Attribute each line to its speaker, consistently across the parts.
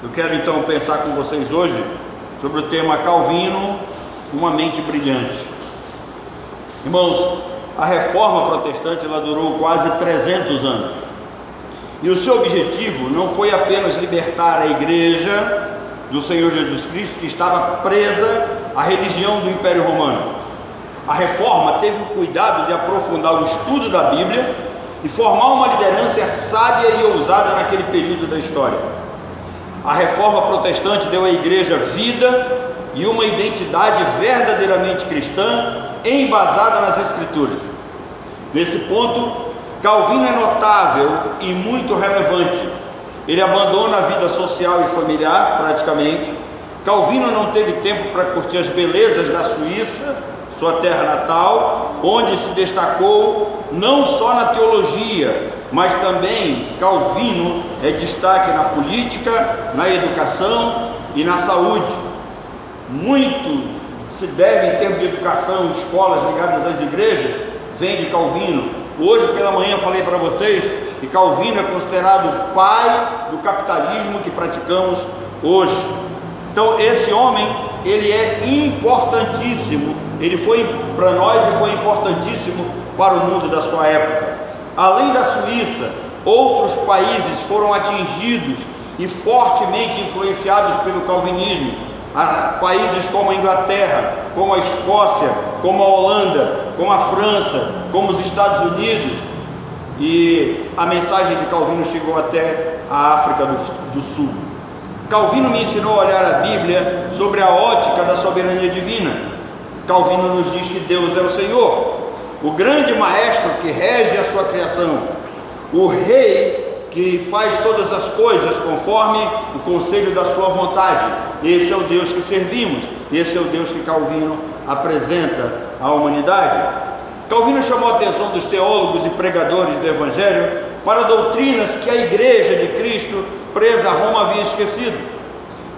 Speaker 1: Eu quero então pensar com vocês hoje sobre o tema Calvino, uma mente brilhante. Irmãos, a reforma protestante ela durou quase 300 anos. E o seu objetivo não foi apenas libertar a igreja do Senhor Jesus Cristo, que estava presa à religião do Império Romano. A reforma teve o cuidado de aprofundar o estudo da Bíblia e formar uma liderança sábia e ousada naquele período da história. A reforma protestante deu à igreja vida e uma identidade verdadeiramente cristã, embasada nas Escrituras. Nesse ponto, Calvino é notável e muito relevante. Ele abandona a vida social e familiar, praticamente. Calvino não teve tempo para curtir as belezas da Suíça, sua terra natal, onde se destacou não só na teologia, mas também Calvino é destaque na política, na educação e na saúde. Muito se deve, em termos de educação, de escolas ligadas às igrejas, vem de Calvino. Hoje pela manhã eu falei para vocês que Calvino é considerado o pai do capitalismo que praticamos hoje. Então esse homem, ele é importantíssimo, ele foi para nós e foi importantíssimo para o mundo da sua época. Além da Suíça, outros países foram atingidos e fortemente influenciados pelo calvinismo. Países como a Inglaterra, como a Escócia, como a Holanda, como a França, como os Estados Unidos, e a mensagem de Calvino chegou até a África do Sul. Calvino me ensinou a olhar a Bíblia sobre a ótica da soberania divina. Calvino nos diz que Deus é o Senhor, o grande maestro que rege a sua criação, o rei que faz todas as coisas conforme o conselho da sua vontade. Esse é o Deus que servimos, esse é o Deus que Calvino apresenta à humanidade. Calvino chamou a atenção dos teólogos e pregadores do Evangelho para doutrinas que a igreja de Cristo, presa a Roma, havia esquecido.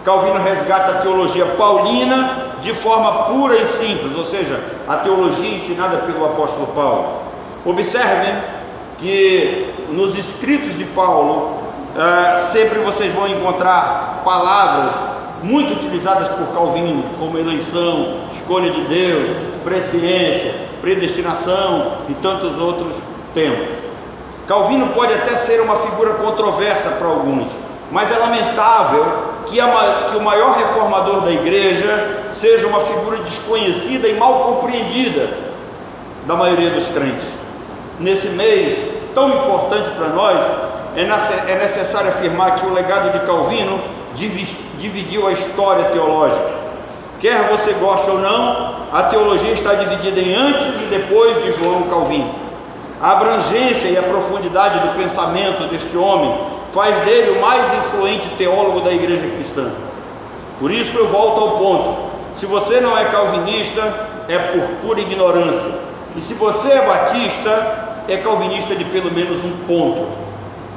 Speaker 1: Calvino resgata a teologia paulina de forma pura e simples, ou seja, a teologia ensinada pelo apóstolo Paulo. Observem que nos escritos de Paulo, sempre vocês vão encontrar palavras muito utilizadas por Calvino, como eleição, escolha de Deus, presciência, predestinação e tantos outros temas. Calvino pode até ser uma figura controversa para alguns, mas é lamentável que o maior reformador da igreja seja uma figura desconhecida e mal compreendida da maioria dos crentes. Nesse mês tão importante para nós, é necessário afirmar que o legado de Calvino dividiu a história teológica. Quer você goste ou não, a teologia está dividida em antes e depois de João Calvino. A abrangência e a profundidade do pensamento deste homem faz dele o mais influente teólogo da igreja cristã. Por isso eu volto ao ponto: se você não é calvinista, é por pura ignorância, e se você é batista, é calvinista de pelo menos um ponto,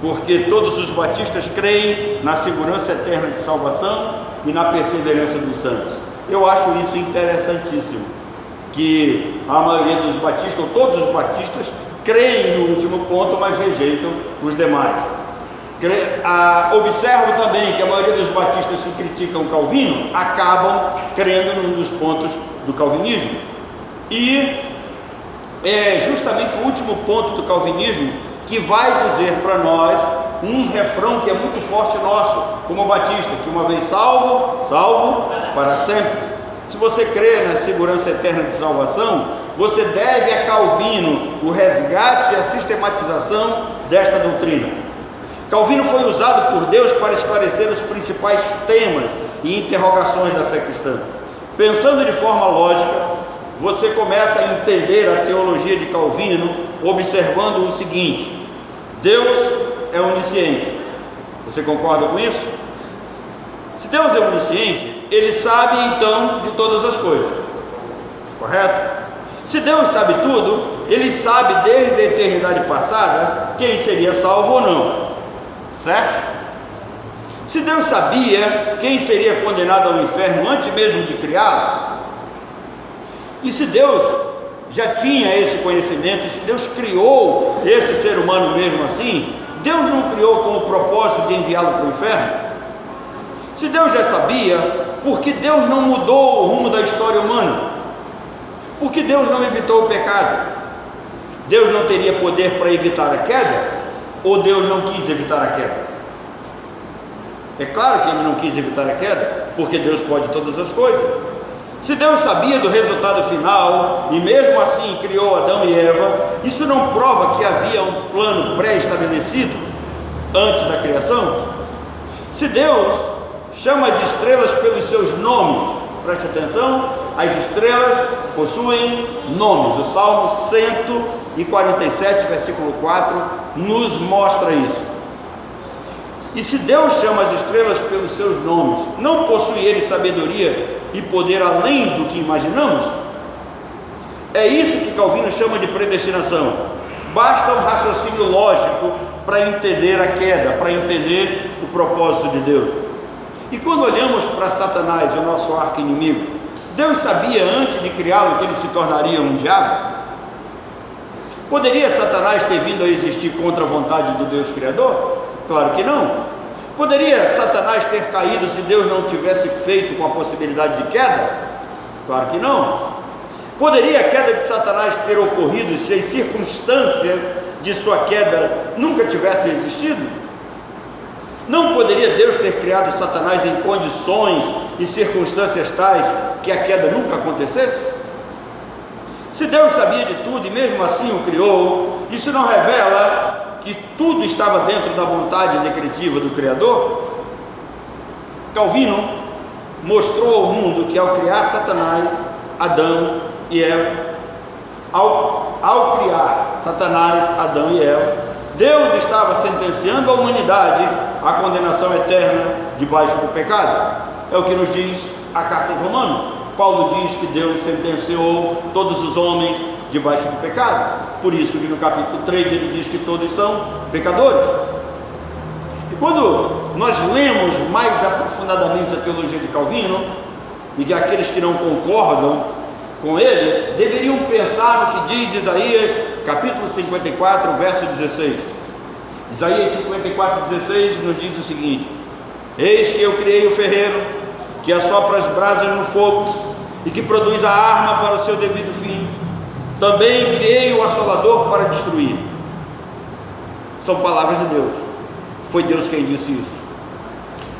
Speaker 1: porque todos os batistas creem na segurança eterna de salvação e na perseverança dos santos. Eu acho isso interessantíssimo, que a maioria dos batistas, ou todos os batistas, creem no último ponto, mas rejeitam os demais. Observo também que a maioria dos batistas que criticam Calvino acabam crendo num dos pontos do calvinismo, e é justamente o último ponto do calvinismo que vai dizer para nós um refrão que é muito forte nosso, como batista, que uma vez salvo, salvo para sempre. Se você crê na segurança eterna de salvação, você deve a Calvino o resgate e a sistematização desta doutrina. Calvino foi usado por Deus para esclarecer os principais temas e interrogações da fé cristã. Pensando de forma lógica, você começa a entender a teologia de Calvino observando o seguinte: Deus é onisciente. Você concorda com isso? Se Deus é onisciente, Ele sabe então de todas as coisas, correto? Se Deus sabe tudo, Ele sabe desde a eternidade passada quem seria salvo ou não, certo? Se Deus sabia quem seria condenado ao inferno antes mesmo de criá-lo, e se Deus já tinha esse conhecimento, e se Deus criou esse ser humano mesmo assim, Deus não criou com o propósito de enviá-lo para o inferno? Se Deus já sabia, por que Deus não mudou o rumo da história humana? Por que Deus não evitou o pecado? Deus não teria poder para evitar a queda? Ou Deus não quis evitar a queda? É claro que Ele não quis evitar a queda, porque Deus pode todas as coisas. Se Deus sabia do resultado final, e mesmo assim criou Adão e Eva, isso não prova que havia um plano pré-estabelecido antes da criação? Se Deus chama as estrelas pelos seus nomes, preste atenção, as estrelas possuem nomes. O Salmo 147, versículo 4, nos mostra isso. E se Deus chama as estrelas pelos seus nomes, não possui Ele sabedoria e poder além do que imaginamos? É isso que Calvino chama de predestinação. Basta um raciocínio lógico para entender a queda, para entender o propósito de Deus. E quando olhamos para Satanás, o nosso arqui-inimigo, Deus sabia antes de criá-lo que ele se tornaria um diabo? Poderia Satanás ter vindo a existir contra a vontade do Deus Criador? Claro que não. Poderia Satanás ter caído se Deus não tivesse feito com a possibilidade de queda? Claro que não. Poderia a queda de Satanás ter ocorrido se as circunstâncias de sua queda nunca tivessem existido? Não poderia Deus ter criado Satanás em condições e circunstâncias tais que a queda nunca acontecesse? Se Deus sabia de tudo e mesmo assim o criou, isso não revela que tudo estava dentro da vontade decretiva do Criador? Calvino mostrou ao mundo que ao criar Satanás, Adão e Eva, ao criar Satanás, Adão e Eva, Deus estava sentenciando a humanidade à condenação eterna debaixo do pecado. É o que nos diz a carta aos Romanos. Paulo diz que Deus sentenciou todos os homens debaixo do pecado. Por isso que no capítulo 3 ele diz que todos são pecadores. E quando nós lemos mais aprofundadamente a teologia de Calvino, e que aqueles que não concordam com ele deveriam pensar no que diz Isaías capítulo 54, verso 16. Isaías 54, 16 nos diz o seguinte: eis que eu criei o ferreiro, que assopra as brasas no fogo, e que produz a arma para o seu devido fim. Também criei o assolador para destruir. São palavras de Deus. Foi Deus quem disse isso.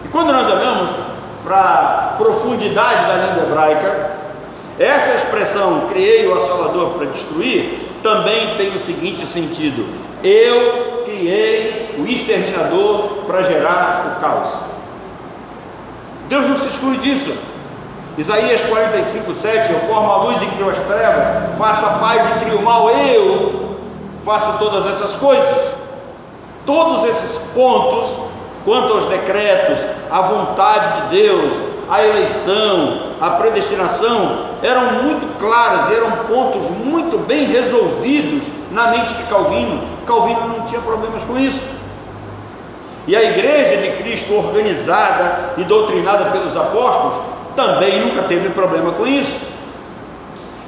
Speaker 1: E quando nós olhamos para a profundidade da língua hebraica, essa expressão, criei o assolador para destruir, também tem o seguinte sentido: eu criei o exterminador para gerar o caos. Deus não se exclui disso. Isaías 45, 7, eu formo a luz e crio as trevas, faço a paz e crio o mal, eu faço todas essas coisas. Todos esses pontos, quanto aos decretos, a vontade de Deus, a eleição, a predestinação, eram muito claras, eram pontos muito bem resolvidos na mente de Calvino. Calvino não tinha problemas com isso. E a igreja de Cristo, organizada e doutrinada pelos apóstolos, também nunca teve problema com isso.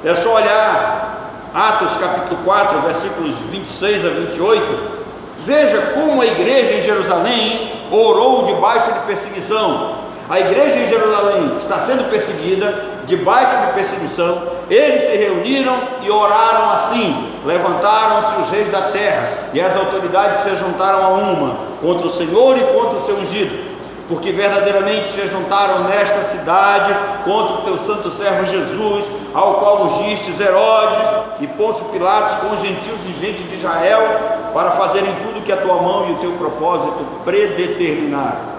Speaker 1: É só olhar Atos capítulo 4, versículos 26 a 28. Veja como a igreja em Jerusalém orou debaixo de perseguição. A igreja em Jerusalém está sendo perseguida, debaixo de perseguição. Eles se reuniram e oraram assim: levantaram-se os reis da terra e as autoridades se juntaram a uma contra o Senhor e contra o seu ungido, porque verdadeiramente se juntaram nesta cidade contra o teu santo servo Jesus, ao qual ungistes Herodes e Pôncio Pilatos com os gentios e gente de Israel, para fazerem tudo que a tua mão e o teu propósito predeterminaram.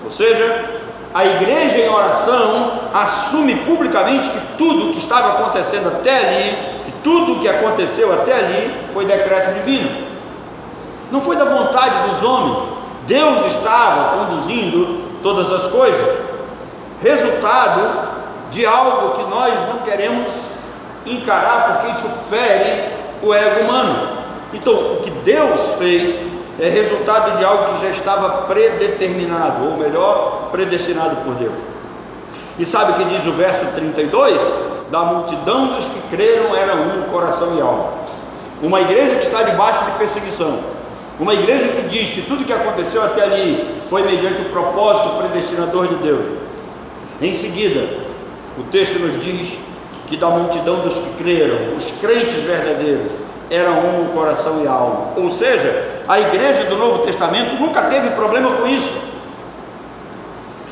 Speaker 1: Ou seja, a igreja em oração assume publicamente que tudo o que estava acontecendo até ali, que tudo o que aconteceu até ali foi decreto divino, não foi da vontade dos homens. Deus estava conduzindo todas as coisas, resultado de algo que nós não queremos encarar, porque isso fere o ego humano. Então, o que Deus fez é resultado de algo que já estava predeterminado, ou melhor, predestinado por Deus. E sabe o que diz o verso 32? Da multidão dos que creram era um coração e alma. Uma igreja que está debaixo de perseguição, Uma igreja que diz que tudo que aconteceu até ali foi mediante o propósito predestinador de Deus. Em seguida, o texto nos diz que da multidão dos que creram, os crentes verdadeiros, eram um coração e alma. Ou seja, a igreja do Novo Testamento nunca teve problema com isso.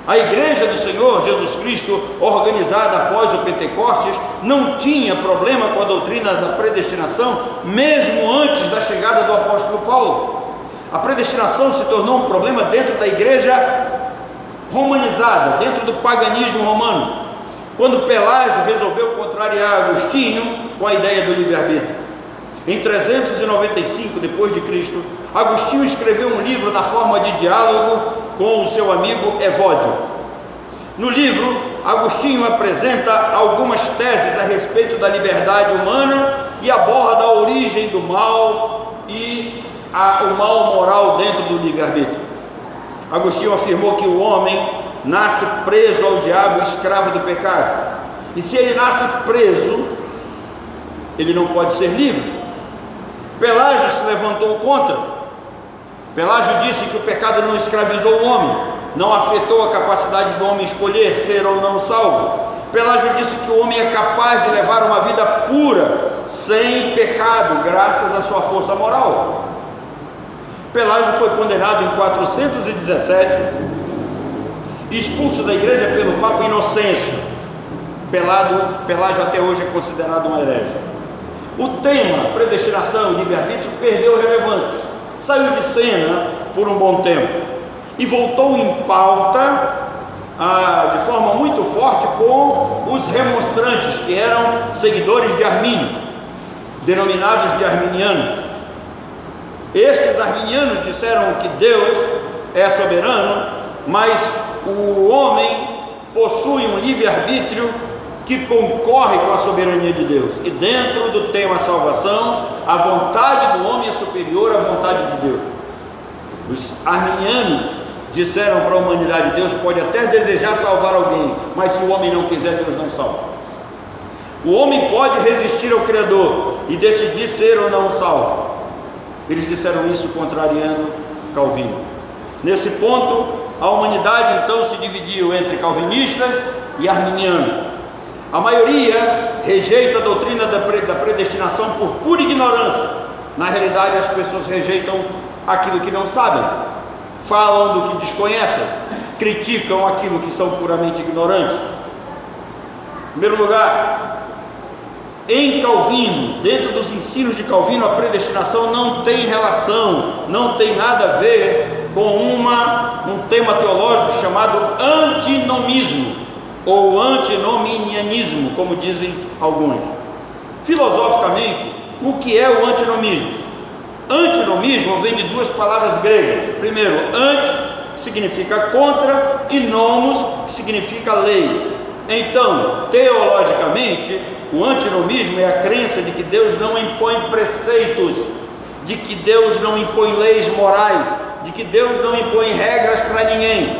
Speaker 1: A igreja do Senhor Jesus Cristo, organizada após o Pentecostes, não tinha problema com a doutrina da predestinação, mesmo antes da chegada do apóstolo Paulo. A predestinação se tornou um problema dentro da igreja romanizada, dentro do paganismo romano, quando Pelágio resolveu contrariar Agostinho com a ideia do livre-arbítrio. Em 395 depois de Cristo, Agostinho escreveu um livro na forma de diálogo com o seu amigo Evódio. No livro, Agostinho apresenta algumas teses a respeito da liberdade humana e aborda a origem do mal e o mal moral dentro do livre-arbítrio. Agostinho afirmou que o homem nasce preso ao diabo, escravo do pecado, e se ele nasce preso, ele não pode ser livre. Pelágio se levantou contra. Pelágio disse que o pecado não escravizou o homem, não afetou a capacidade do homem escolher ser ou não salvo. Pelágio disse que o homem é capaz de levar uma vida pura, sem pecado, graças à sua força moral. Pelágio foi condenado em 417 e expulso da igreja pelo Papa Inocêncio. Pelágio até hoje é considerado um herege. O tema predestinação e livre-arbítrio perdeu relevância, saiu de cena por um bom tempo e voltou em pauta de forma muito forte com os remonstrantes, que eram seguidores de Armínio, denominados de arminianos. Estes arminianos disseram que Deus é soberano, mas o homem possui um livre-arbítrio que concorre com a soberania de Deus. E dentro do tema salvação, a vontade do homem é superior à vontade de Deus. Os arminianos disseram para a humanidade: Deus pode até desejar salvar alguém, mas se o homem não quiser, Deus não salva. O homem pode resistir ao Criador e decidir ser ou não salvo. Eles disseram isso contrariando Calvino. Nesse ponto, a humanidade então se dividiu entre calvinistas e arminianos. A maioria rejeita a doutrina da predestinação por pura ignorância. Na realidade, as pessoas rejeitam aquilo que não sabem, falam do que desconhecem, criticam aquilo que são puramente ignorantes. Em primeiro lugar, em Calvino, dentro dos ensinos de Calvino, a predestinação não tem relação, não tem nada a ver com um tema teológico chamado antinomismo ou antinominianismo, como dizem alguns. Filosoficamente, o que é o antinomismo? Antinomismo vem de duas palavras gregas. Primeiro, anti, que significa contra, e nomos, que significa lei. Então, teologicamente, o antinomismo é a crença de que Deus não impõe preceitos, de que Deus não impõe leis morais, de que Deus não impõe regras para ninguém.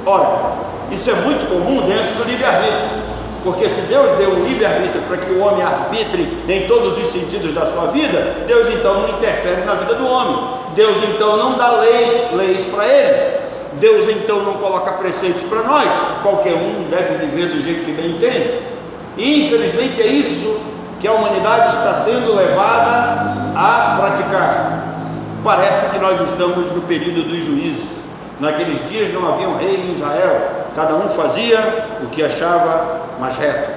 Speaker 1: Ora, isso é muito comum dentro do livre-arbítrio, porque se Deus deu um livre-arbítrio para que o homem arbitre em todos os sentidos da sua vida, Deus então não interfere na vida do homem, Deus então não dá leis para ele, Deus então não coloca preceitos para nós, qualquer um deve viver do jeito que bem entende. E infelizmente é isso que a humanidade está sendo levada a praticar. Parece que nós estamos no período dos juízos. Naqueles dias não havia um rei em Israel, cada um fazia o que achava mais reto.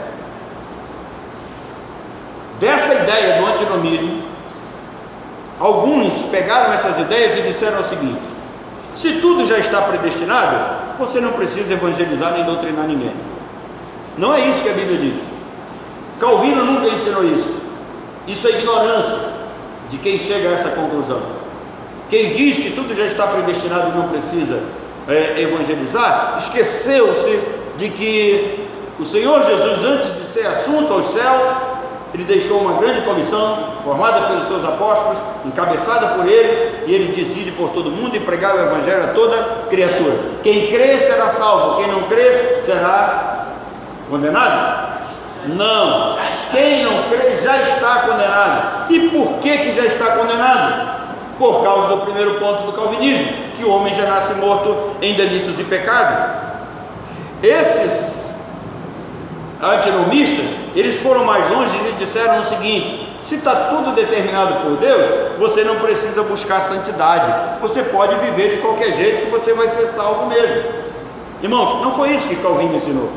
Speaker 1: Dessa ideia do antinomismo, alguns pegaram essas ideias e disseram o seguinte: se tudo já está predestinado, você não precisa evangelizar nem doutrinar ninguém. Não é isso que a Bíblia diz. Calvino nunca ensinou isso. Isso é ignorância de quem chega a essa conclusão. Quem diz que tudo já está predestinado e não precisa evangelizar, esqueceu-se de que o Senhor Jesus, antes de ser assunto aos céus, ele deixou uma grande comissão, formada pelos seus apóstolos, encabeçada por eles, e ele disse: ide por todo mundo e pregar o evangelho a toda criatura. Quem crê será salvo, quem não crê será condenado? Não, quem não crê já está condenado. E por que já está condenado? por causa do primeiro ponto do calvinismo, que o homem já nasce morto em delitos e pecados. Esses antinomistas, eles foram mais longe e disseram o seguinte: se está tudo determinado por Deus, você não precisa buscar santidade, você pode viver de qualquer jeito que você vai ser salvo mesmo. Irmãos, não foi isso que Calvino ensinou.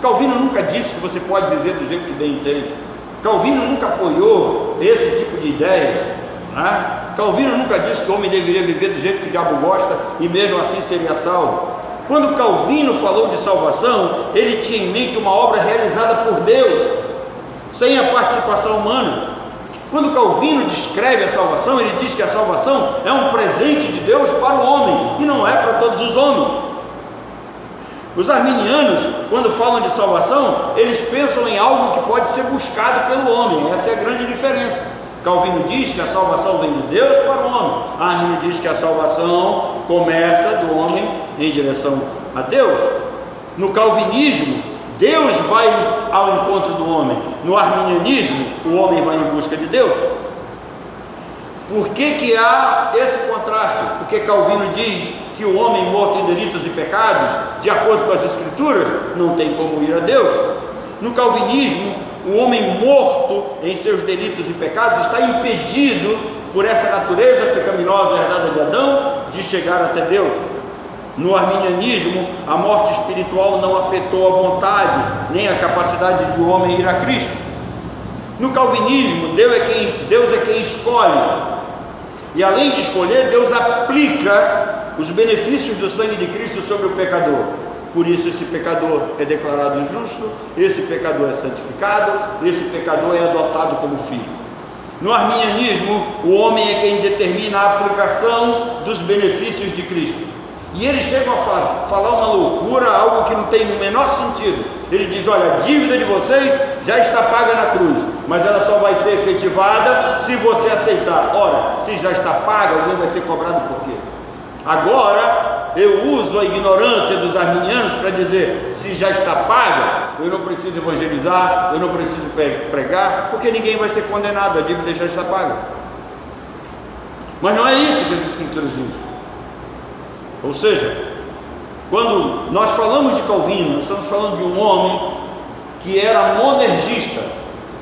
Speaker 1: Calvino nunca disse que você pode viver do jeito que bem entende. Calvino nunca apoiou esse tipo de ideia, né? Calvino nunca disse que o homem deveria viver do jeito que o diabo gosta e mesmo assim seria salvo. Quando Calvino falou de salvação, ele tinha em mente uma obra realizada por Deus, sem a participação humana. Quando Calvino descreve a salvação, ele diz que a salvação é um presente de Deus para o homem, e não é para todos os homens. Os arminianos, quando falam de salvação, eles pensam em algo que pode ser buscado pelo homem. Essa é a grande diferença. Calvino diz que a salvação vem de Deus para o homem. Arminio diz que a salvação começa do homem em direção a Deus. No calvinismo, Deus vai ao encontro do homem. No arminianismo, o homem vai em busca de Deus. Por que há esse contraste? Porque Calvino diz que o homem morto em delitos e pecados, de acordo com as Escrituras, não tem como ir a Deus. No calvinismo, o homem morto em seus delitos e pecados está impedido por essa natureza pecaminosa herdada de Adão de chegar até Deus. No arminianismo, a morte espiritual não afetou a vontade nem a capacidade de o homem ir a Cristo. No calvinismo, Deus é quem escolhe, e além de escolher, Deus aplica os benefícios do sangue de Cristo sobre o pecador. Por isso esse pecador é declarado justo, esse pecador é santificado, esse pecador é adotado como filho. No arminianismo, o homem é quem determina a aplicação dos benefícios de Cristo. E eles chegam a falar uma loucura, algo que não tem o menor sentido. Ele diz: olha, a dívida de vocês já está paga na cruz, mas ela só vai ser efetivada se você aceitar. Ora, se já está paga, alguém vai ser cobrado por quê? Agora, eu uso a ignorância dos arminianos para dizer: se já está paga, eu não preciso evangelizar, eu não preciso pregar, porque ninguém vai ser condenado, a dívida já está paga. Mas não é isso que as Escrituras dizem. Ou seja, quando nós falamos de Calvino, nós estamos falando de um homem que era monergista.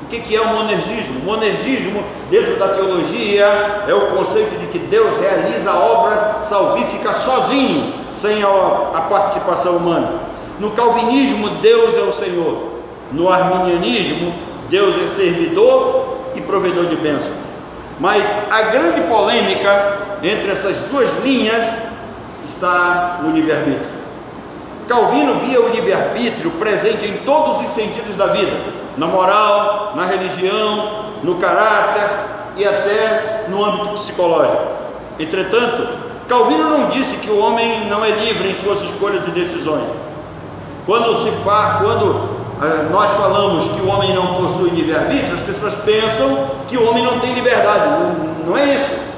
Speaker 1: O que é o monergismo? O monergismo, dentro da teologia, é o conceito de que Deus realiza a obra salvífica sozinho, sem a participação humana. No calvinismo, Deus é o Senhor. No arminianismo, Deus é servidor e provedor de bênçãos. Mas a grande polêmica entre essas duas linhas está no livre-arbítrio. Calvino via o livre-arbítrio presente em todos os sentidos da vida, na moral, na religião, no caráter e até no âmbito psicológico. Entretanto, Calvino não disse que o homem não é livre em suas escolhas e decisões. Quando nós falamos que o homem não possui livre-arbítrio, as pessoas pensam que o homem não tem liberdade. Não é isso.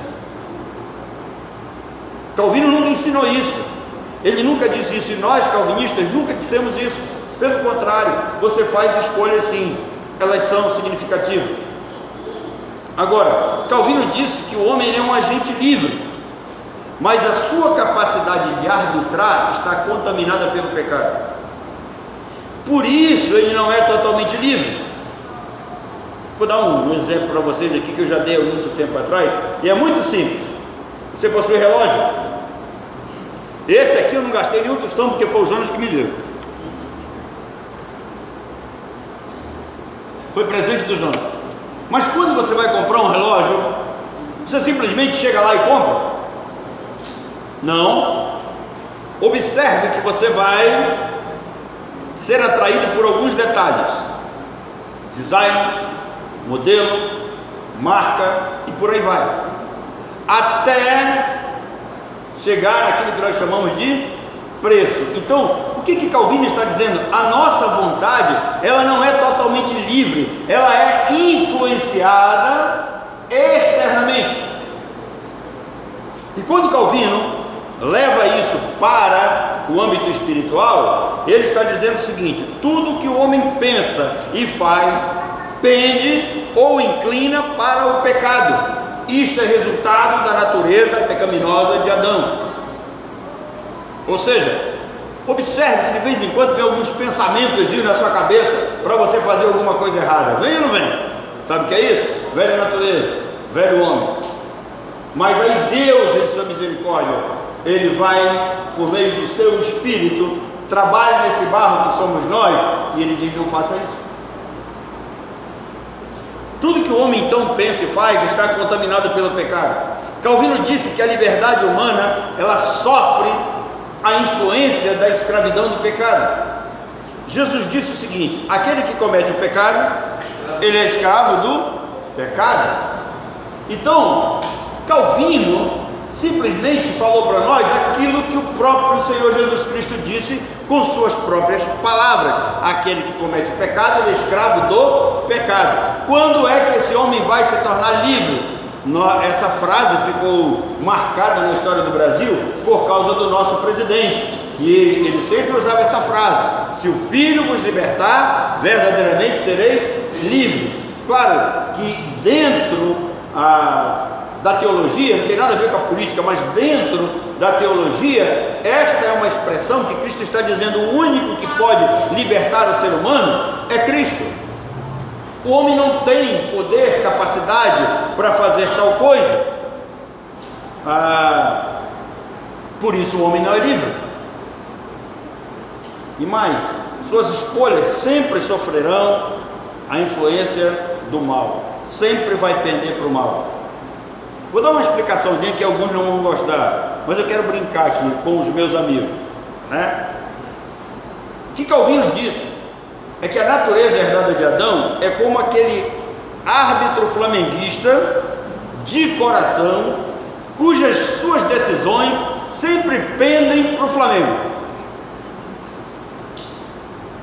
Speaker 1: Calvino nunca ensinou isso, ele nunca disse isso, e nós calvinistas nunca dissemos isso. Pelo contrário, você faz escolhas sim, elas são significativas. Agora, Calvino disse que o homem é um agente livre, mas a sua capacidade de arbitrar está contaminada pelo pecado. Por isso ele não é totalmente livre. Vou dar um exemplo para vocês aqui que eu já dei há muito tempo atrás, e é muito simples. Você possui relógio? Esse aqui eu não gastei nenhum tostão, porque foi o Jonas que me deu. Foi presente do Jonas. Mas quando você vai comprar um relógio, você simplesmente chega lá e compra? Não. Observe que você vai ser atraído por alguns detalhes: design, modelo, marca e por aí vai, até chegar naquilo que nós chamamos de preço. Então, o que Calvino está dizendo? A nossa vontade, ela não é totalmente livre, ela é influenciada externamente. E quando Calvino leva isso para o âmbito espiritual, ele está dizendo o seguinte: tudo que o homem pensa e faz pende ou inclina para o pecado. Isto é resultado da natureza pecaminosa de Adão. Ou seja, observe que de vez em quando vem alguns pensamentos vindo na sua cabeça para você fazer alguma coisa errada. Vem ou não vem? Sabe o que é isso? Velha natureza, velho homem. Mas aí Deus, em sua misericórdia, Ele vai, por meio do seu Espírito, trabalha nesse barro que somos nós, e Ele diz: não faça isso. Tudo que o homem então pensa e faz está contaminado pelo pecado. Calvino disse que a liberdade humana, ela sofre a influência da escravidão do pecado. Jesus disse o seguinte: aquele que comete o pecado, ele é escravo do pecado. Então, Calvino simplesmente falou para nós aquilo que o próprio Senhor Jesus Cristo disse com suas próprias palavras: aquele que comete pecado, ele é escravo do pecado. Quando é que esse homem vai se tornar livre? Essa frase ficou marcada na história do Brasil por causa do nosso presidente, e ele sempre usava essa frase: se o Filho vos libertar, verdadeiramente sereis livres. Claro que dentro da teologia, não tem nada a ver com a política, mas dentro da teologia, esta é uma expressão que Cristo está dizendo: o único que pode libertar o ser humano é Cristo. O homem não tem poder, capacidade para fazer tal coisa. Por isso o homem não é livre. E mais, suas escolhas sempre sofrerão a influência do mal. Sempre vai pender para o mal. Vou dar uma explicaçãozinha que alguns não vão gostar, mas eu quero brincar aqui com os meus amigos, né? O que Calvino disse é que a natureza herdada de Adão é como aquele árbitro flamenguista de coração, cujas suas decisões sempre pendem para o Flamengo.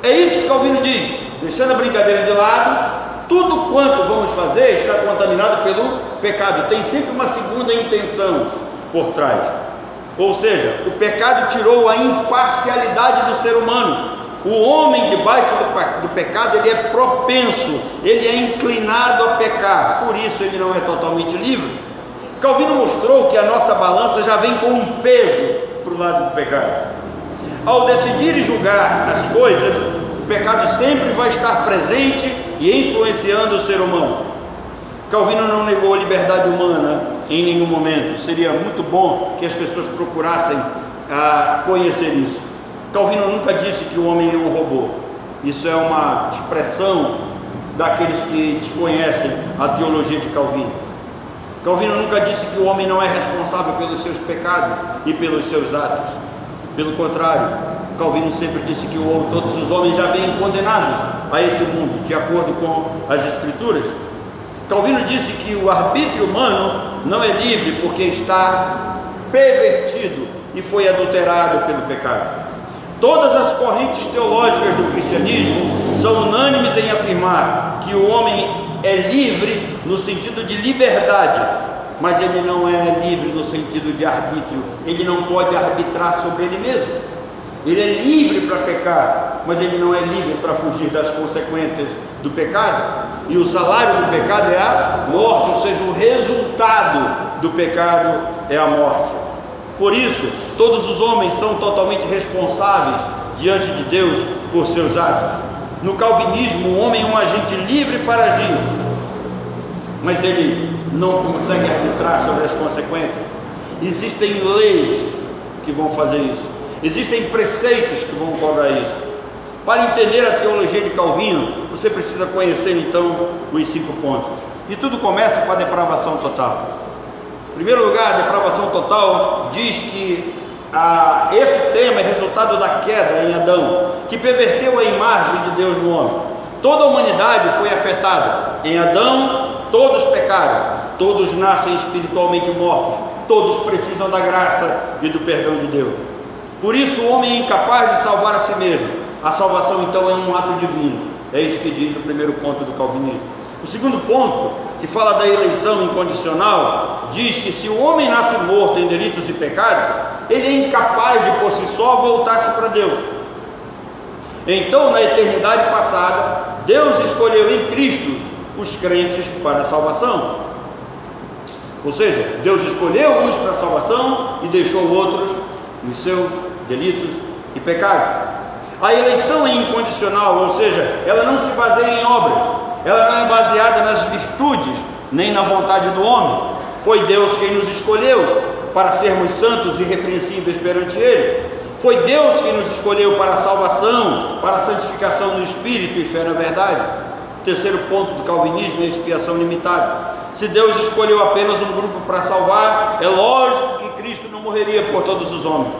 Speaker 1: É isso que Calvino diz. Deixando a brincadeira de lado, tudo quanto vamos fazer está contaminado pelo pecado. Tem sempre uma segunda intenção por trás. Ou seja, o pecado tirou a imparcialidade do ser humano. O homem debaixo do pecado, ele é propenso, ele é inclinado a pecar, por isso ele não é totalmente livre. Calvino mostrou que a nossa balança já vem com um peso para o lado do pecado. Ao decidir e julgar as coisas, o pecado sempre vai estar presente e influenciando o ser humano. Calvino não negou a liberdade humana em nenhum momento. Seria muito bom que as pessoas procurassem conhecer isso. Calvino nunca disse que o homem é um robô. Isso é uma expressão daqueles que desconhecem a teologia de Calvino. Calvino nunca disse que o homem não é responsável pelos seus pecados e pelos seus atos. Pelo contrário, Calvino sempre disse que todos os homens já vêm condenados a esse mundo, de acordo com as Escrituras. Calvino disse que o arbítrio humano não é livre porque está pervertido e foi adulterado pelo pecado. Todas as correntes teológicas do cristianismo são unânimes em afirmar que o homem é livre no sentido de liberdade, mas ele não é livre no sentido de arbítrio. Ele não pode arbitrar sobre ele mesmo. Ele é livre para pecar, mas ele não é livre para fugir das consequências do pecado. E o salário do pecado é a morte, ou seja, o resultado do pecado é a morte. Por isso, todos os homens são totalmente responsáveis diante de Deus por seus atos. No calvinismo, o homem é um agente livre para agir, mas ele não consegue arbitrar sobre as consequências. Existem leis que vão fazer isso, existem preceitos que vão cobrar isso. Para entender a teologia de Calvino, você precisa conhecer então os 5 pontos. E tudo começa com a depravação total. Em primeiro lugar, a depravação total diz que esse tema é resultado da queda em Adão, que perverteu a imagem de Deus no homem. Toda a humanidade foi afetada. Em Adão, todos pecaram, todos nascem espiritualmente mortos, todos precisam da graça e do perdão de Deus. Por isso o homem é incapaz de salvar a si mesmo. A salvação então é um ato divino. É isso que diz o primeiro ponto do calvinismo. O segundo ponto, que fala da eleição incondicional, diz que se o homem nasce morto em delitos e pecados, ele é incapaz de por si só voltar-se para Deus. Então, na eternidade passada, Deus escolheu em Cristo os crentes para a salvação. Ou seja, Deus escolheu uns para a salvação e deixou outros nos seus delitos e pecados. A eleição é incondicional, ou seja, ela não se baseia em obras, ela não é baseada nas virtudes, nem na vontade do homem. Foi Deus quem nos escolheu para sermos santos e irrepreensíveis perante Ele. Foi Deus quem nos escolheu para a salvação, para a santificação no Espírito e fé na verdade. O terceiro ponto do calvinismo é a expiação limitada. Se Deus escolheu apenas um grupo para salvar, é lógico que Cristo não morreria por todos os homens.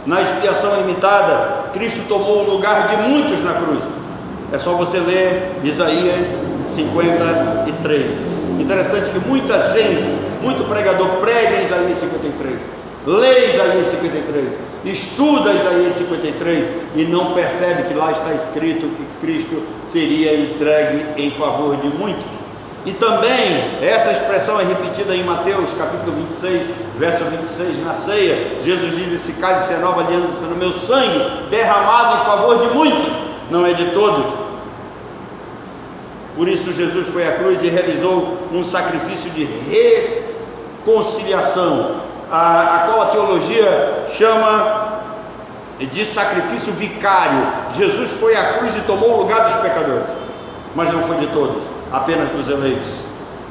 Speaker 1: Na expiação limitada, Cristo tomou o lugar de muitos na cruz. É só você ler Isaías 53. Interessante que muita gente, muito pregador prega Isaías 53, lê Isaías 53, estuda Isaías 53 e não percebe que lá está escrito que Cristo seria entregue em favor de muitos. E também essa expressão é repetida em Mateus capítulo 26, verso 26, na ceia. Jesus diz: esse cálice é a nova aliança no meu sangue, derramado em favor de muitos, não é de todos. Por isso Jesus foi à cruz e realizou um sacrifício de reconciliação, a qual a teologia chama de sacrifício vicário. Jesus foi à cruz e tomou o lugar dos pecadores, mas não foi de todos, apenas dos eleitos.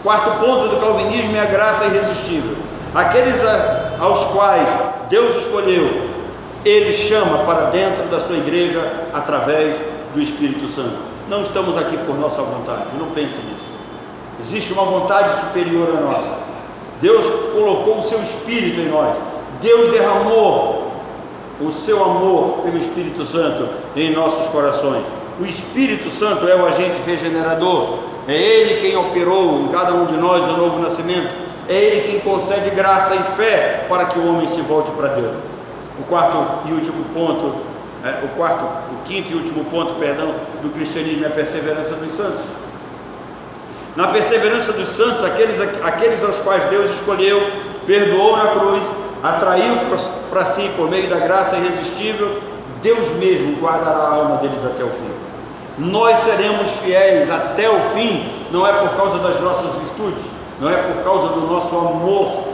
Speaker 1: Quarto ponto do calvinismo é a graça irresistível. Aqueles aos quais Deus escolheu, Ele chama para dentro da sua igreja através do Espírito Santo. Não estamos aqui por nossa vontade, não pense nisso. Existe uma vontade superior à nossa. Deus colocou o seu Espírito em nós. Deus derramou o seu amor pelo Espírito Santo em nossos corações. O Espírito Santo é o agente regenerador. É Ele quem operou em cada um de nós o novo nascimento. É Ele quem concede graça e fé para que o homem se volte para Deus. O quinto e último ponto, do cristianismo é a perseverança dos santos. Na perseverança dos santos, aqueles aos quais Deus escolheu, perdoou na cruz, atraiu para si por meio da graça irresistível, Deus mesmo guardará a alma deles até o fim. Nós seremos fiéis até o fim, não é por causa das nossas virtudes, não é por causa do nosso amor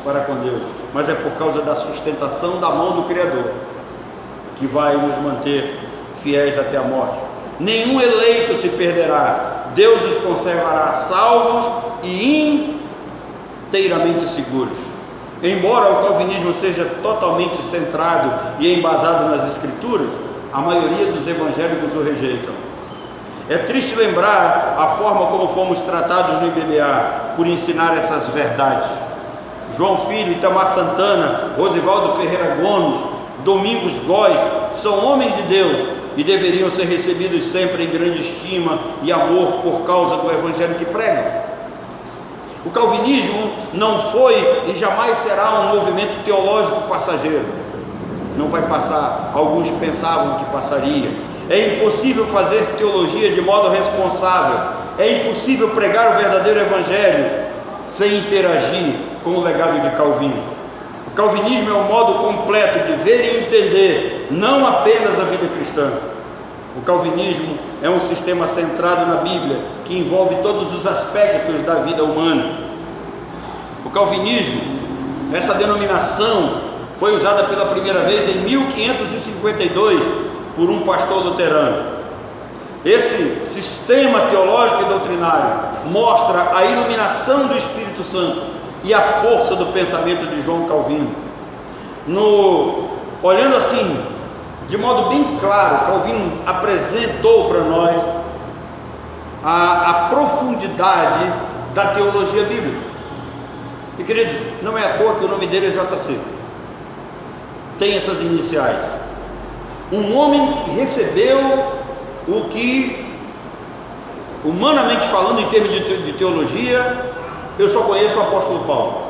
Speaker 1: para com Deus, mas é por causa da sustentação da mão do Criador, que vai nos manter fiéis até a morte. Nenhum eleito se perderá, Deus os conservará salvos e inteiramente seguros. Embora o calvinismo seja totalmente centrado e embasado nas Escrituras, a maioria dos evangélicos o rejeitam. É triste lembrar a forma como fomos tratados no IBBA por ensinar essas verdades. João Filho, Itamar Santana, Rosivaldo Ferreira Gomes, Domingos Góes são homens de Deus e deveriam ser recebidos sempre em grande estima e amor por causa do evangelho que pregam. O calvinismo não foi e jamais será um movimento teológico passageiro. Não vai passar, alguns pensavam que passaria. É impossível fazer teologia de modo responsável. É impossível pregar o verdadeiro evangelho sem interagir com o legado de Calvino. O calvinismo é um modo completo de ver e entender não apenas a vida cristã. O calvinismo é um sistema centrado na Bíblia que envolve todos os aspectos da vida humana. O calvinismo, essa denominação, foi usada pela primeira vez em 1552 por um pastor luterano. Esse sistema teológico e doutrinário mostra a iluminação do Espírito Santo e a força do pensamento de João Calvino. Olhando assim, de modo bem claro, Calvino apresentou para nós a profundidade da teologia bíblica. E queridos, não é à toa que o nome dele é JC. Tem essas iniciais. Um homem que recebeu o que, humanamente falando, em termos de teologia, eu só conheço o apóstolo Paulo.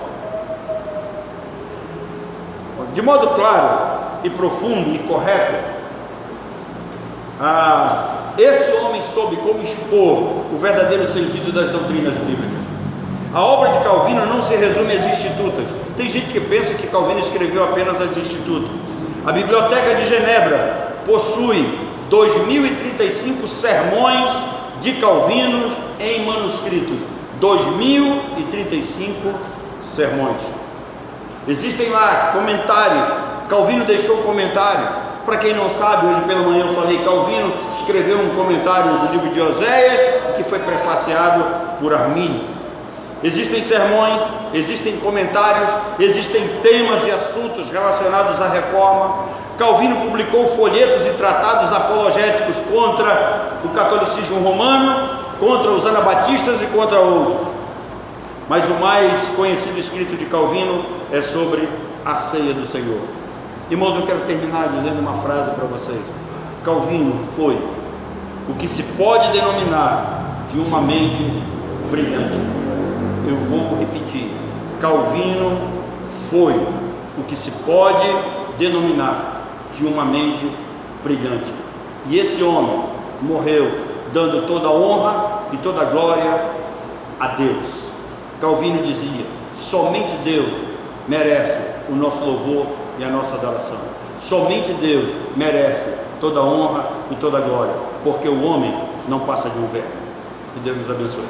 Speaker 1: De modo claro e profundo e correto, esse homem soube como expor o verdadeiro sentido das doutrinas bíblicas. A obra de Calvino não se resume às institutas. Tem gente que pensa que Calvino escreveu apenas as institutas. A Biblioteca de Genebra possui 2035 sermões de Calvino em manuscritos. 2035 sermões. Existem lá comentários. Calvino deixou comentários. Para quem não sabe, hoje pela manhã eu falei, Calvino escreveu um comentário do livro de Oséias, que foi prefaciado por Armínio. Existem sermões, existem comentários, existem temas e assuntos relacionados à reforma. Calvino publicou folhetos e tratados apologéticos contra o catolicismo romano, contra os anabatistas e contra outros. Mas o mais conhecido escrito de Calvino é sobre a ceia do Senhor. Irmãos, eu quero terminar dizendo uma frase para vocês. Calvino foi o que se pode denominar de uma mente brilhante. Eu vou repetir. Calvino foi o que se pode denominar de uma mente brilhante. E esse homem morreu dando toda a honra e toda a glória a Deus. Calvino dizia: somente Deus merece o nosso louvor e a nossa adoração. Somente Deus merece toda a honra e toda a glória, porque o homem não passa de um verme. Que Deus nos abençoe.